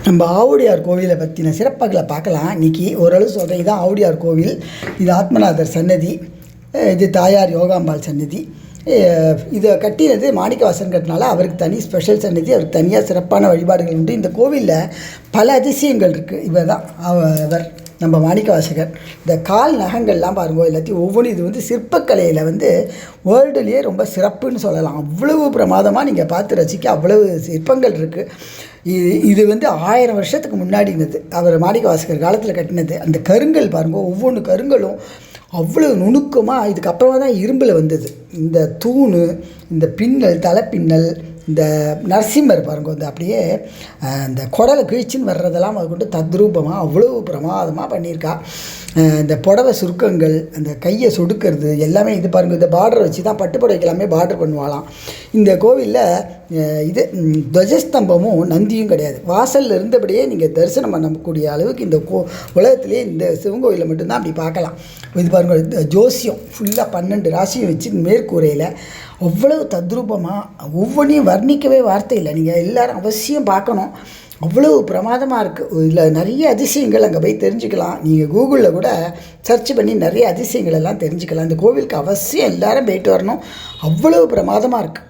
நம்ம ஆவுடையார் கோவிலை பற்றின சிறப்புகளை பார்க்கலாம். இன்றைக்கி ஓரளவு சொல்கிறேன். இதுதான் ஆவுடையார் கோவில். இது ஆத்மநாதர் சன்னதி, இது தாயார் யோகாம்பாள் சன்னதி. இதை கட்டினது மாணிக்கவாசகன் கட்டினால அவருக்கு தனி ஸ்பெஷல் சன்னதி, அவருக்கு தனியாக சிறப்பான வழிபாடுகள் உண்டு. இந்த கோவிலில் பல அதிசயங்கள் இருக்குது. இவர் தான் அவர் நம்ம மாணிக்கவாசகர். இந்த கால் நகங்கள்லாம் பாருங்கள், எல்லாத்தையும் ஒவ்வொன்றும் இது சிற்பக்கலையில் வேர்ல்டுலேயே ரொம்ப சிறப்புன்னு சொல்லலாம். அவ்வளவு பிரமாதமாக நீங்கள் பார்த்து ரசிக்க அவ்வளவு சிற்பங்கள் இருக்குது. இது 1000 வருஷத்துக்கு முன்னாடினது, அவர் மாணிக்கவாசகர் காலத்தில் கட்டினது. அந்த கருங்கல் பாருங்கள், ஒவ்வொன்று கருங்களும் அவ்வளோ நுணுக்கமாக. இதுக்கப்புறமா தான் இரும்பில் வந்தது. இந்த தூணு, இந்த பின்னல், தலைப்பின்னல், இந்த நரசிம்மர் பாருங்கள், இந்த அப்படியே இந்த குடலை கிழிச்சின்னு வர்றதெல்லாம் அது கொண்டு தத்ரூபமாக அவ்வளோ பிரமாதமாக பண்ணியிருக்கா. இந்த புடவை சுருக்கங்கள், அந்த கையை சொடுக்கிறது எல்லாமே இது பாருங்கள். இந்த பார்டர் வச்சு தான் பட்டு புடவைக்கு எல்லாமே பார்டர் பண்ணுவாளாம். இந்த கோவிலில் துவஜஸ்தம்பமும் நந்தியும் கிடையாது. வாசலில் இருந்தபடியே நீங்கள் தரிசனம் பண்ணக்கூடிய அளவுக்கு இந்த உலகத்திலே இந்த சிவன் கோவிலில் மட்டும்தான் அப்படி பார்க்கலாம். இது பாருங்கள், ஜோசியம் ஃபுல்லாக 12 ராசியும் வச்சு மேற்கூரையில் அவ்வளவு தத்ரூபமாக ஒவ்வொன்றையும் வர்ணிக்கவே வார்த்தை இல்லை. நீங்கள் எல்லோரும் அவசியம் பார்க்கணும். அவ்வளோ பிரமாதமாக இருக்குது. இதில் நிறைய அதிசயங்கள் அங்கே போய் தெரிஞ்சுக்கலாம். நீங்கள் கூகுளில் கூட சர்ச் பண்ணி நிறைய அதிசயங்கள் எல்லாம் தெரிஞ்சுக்கலாம். இந்த கோவிலுக்கு அவசியம் எல்லோரும் போயிட்டு வரணும். அவ்வளோ பிரமாதமாக இருக்குது.